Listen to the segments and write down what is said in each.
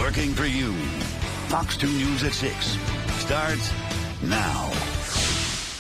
working for you. Fox 2 News at 6 starts now.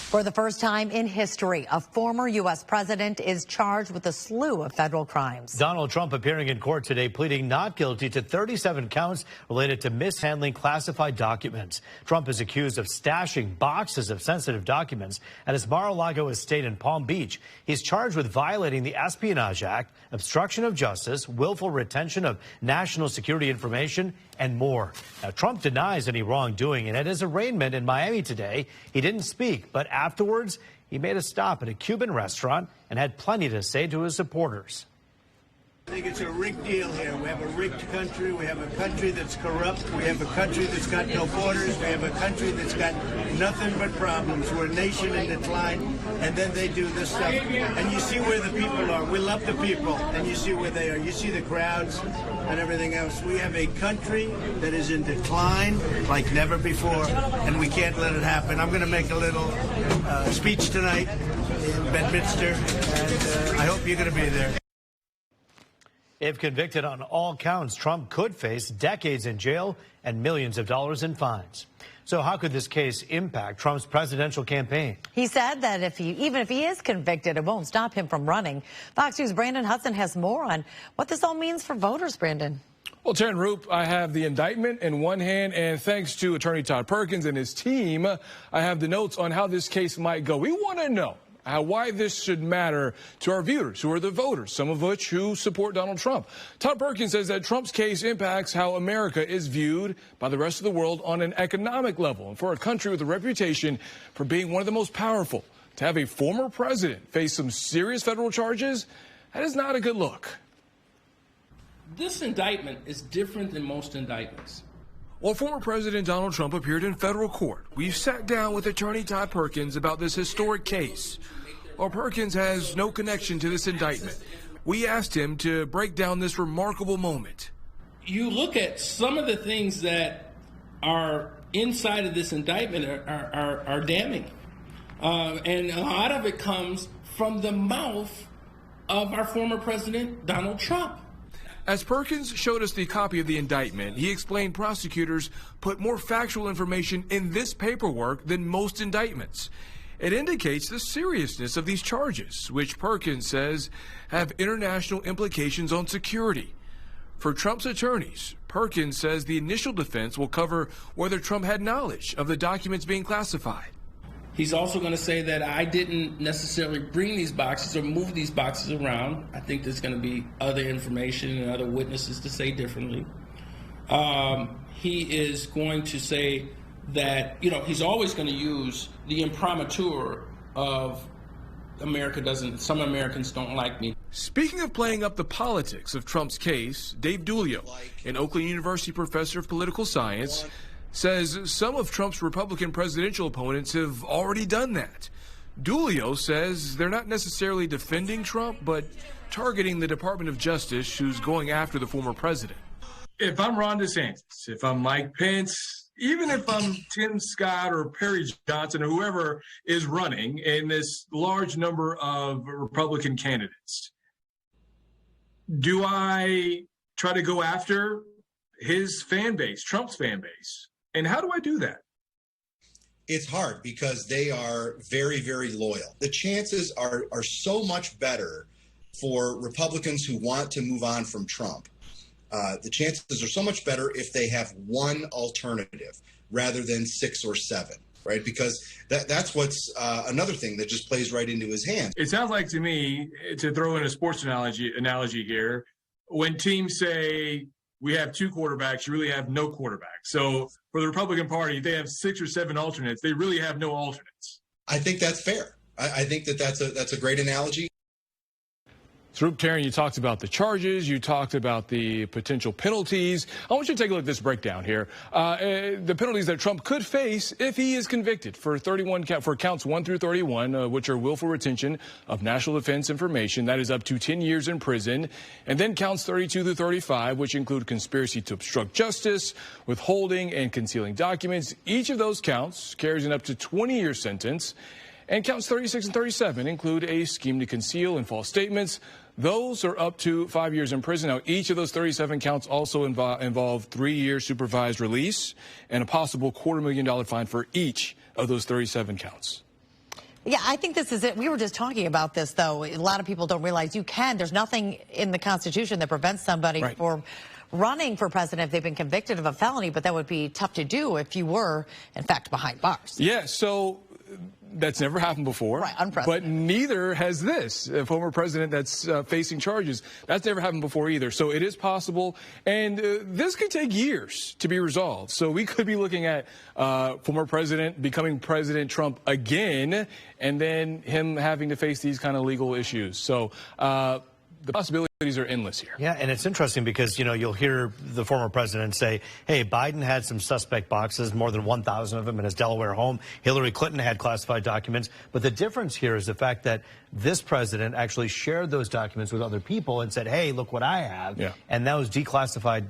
For the first time in history, a former U.S. president is charged with a slew of federal crimes. Donald Trump appearing in court today pleading not guilty to 37 counts related to mishandling classified documents. Trump is accused of stashing boxes of sensitive documents at his Mar-a-Lago estate in Palm Beach. He's charged with violating the Espionage Act, obstruction of justice, willful retention of national security information, and more. Now, Trump denies any wrongdoing, and at his arraignment in Miami today, he didn't speak, but afterwards, he made a stop at a Cuban restaurant and had plenty to say to his supporters. I think it's a rigged deal here. We have a rigged country. We have a country that's corrupt. We have a country that's got no borders. We have a country that's got nothing but problems. We're a nation in decline, and then they do this stuff. And you see where the people are. We love the people, and you see where they are. You see the crowds and everything else. We have a country that is in decline like never before, and we can't let it happen. I'm going to make a little speech tonight in Bedminster, and I hope you're going to be there. If convicted on all counts, Trump could face decades in jail and millions of dollars in fines. So how could this case impact Trump's presidential campaign? He said that even if he is convicted, it won't stop him from running. Fox News' Brandon Hudson has more on what this all means for voters, Brandon. Well, Taryn Roop, I have the indictment in one hand, and thanks to Attorney Todd Perkins and his team, I have the notes on how this case might go. We want to know why this should matter to our viewers, who are the voters, some of which who support Donald Trump. Todd Perkins says that Trump's case impacts how America is viewed by the rest of the world on an economic level. And for a country with a reputation for being one of the most powerful, to have a former president face some serious federal charges, that is not a good look. This indictment is different than most indictments. While former President Donald Trump appeared in federal court, we've sat down with attorney Todd Perkins about this historic case. While Perkins has no connection to this indictment, we asked him to break down this remarkable moment. You look at some of the things that are inside of this indictment are damning. And a lot of it comes from the mouth of our former president, Donald Trump. As Perkins showed us the copy of the indictment, he explained prosecutors put more factual information in this paperwork than most indictments. It indicates the seriousness of these charges, which Perkins says have international implications on security. For Trump's attorneys, Perkins says the initial defense will cover whether Trump had knowledge of the documents being classified. He's also going to say that I didn't necessarily bring these boxes or move these boxes around. I think there's going to be other information and other witnesses to say differently. He is going to say that, he's always going to use the imprimatur of some Americans don't like me. Speaking of playing up the politics of Trump's case, Dave Dulio, an Oakland University professor of political science, says some of Trump's Republican presidential opponents have already done that. Dulio says they're not necessarily defending Trump, but targeting the Department of Justice, who's going after the former president. If I'm Ron DeSantis, if I'm Mike Pence, even if I'm Tim Scott or Perry Johnson or whoever is running in this large number of Republican candidates, do I try to go after his fan base, Trump's fan base? And how do I do that? It's hard because they are very, very loyal. The chances are so much better for Republicans who want to move on from Trump. The chances are so much better if they have one alternative rather than 6 or 7, right? Because that's what's another thing that just plays right into his hands. It sounds like to me, to throw in a sports analogy here, when teams say we have 2 quarterbacks, you really have no quarterback. So for the Republican Party, they have 6 or 7 alternates. They really have no alternates. I think that's fair. I think that's a great analogy. Swoop, Taryn, you talked about the charges. You talked about the potential penalties. I want you to take a look at this breakdown here. The penalties that Trump could face if he is convicted for counts 1 through 31, which are willful retention of national defense information. That is up to 10 years in prison. And then counts 32 through 35, which include conspiracy to obstruct justice, withholding and concealing documents. Each of those counts carries an up to 20-year sentence. And counts 36 and 37 include a scheme to conceal and false statements, those are up to 5 years in prison. Now, each of those 37 counts also involve 3-year supervised release and a possible $250,000 fine for each of those 37 counts. Yeah, I think this is it. We were just talking about this, though. A lot of people don't realize there's nothing in the Constitution that prevents somebody from running for president if they've been convicted of a felony, but that would be tough to do if you were, in fact, behind bars. Yeah, so that's never happened before. Right, unprecedented. But neither has this. A former president that's facing charges. That's never happened before either. So it is possible, and this could take years to be resolved. So we could be looking at former president becoming President Trump again, and then him having to face these kind of legal issues. So the possibilities are endless here. Yeah, and it's interesting because, you know, you'll hear the former president say, hey, Biden had some suspect boxes, more than 1,000 of them in his Delaware home. Hillary Clinton had classified documents. But the difference here is the fact that this president actually shared those documents with other people and said, hey, look what I have. Yeah. And those declassified,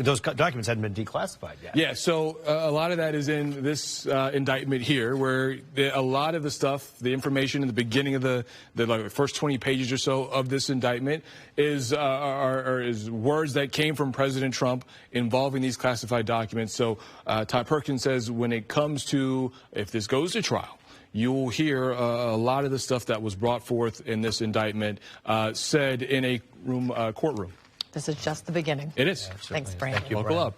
those documents hadn't been declassified yet. Yeah, so a lot of that is in this indictment here, where a lot of the stuff, the information in the beginning of the first 20 pages or so of this indictment is words that came from President Trump involving these classified documents. So Todd Perkins says when it comes to, if this goes to trial, you will hear a lot of the stuff that was brought forth in this indictment said in a courtroom. This is just the beginning. It is. Thanks, Brandon. Thank you, Buckle up.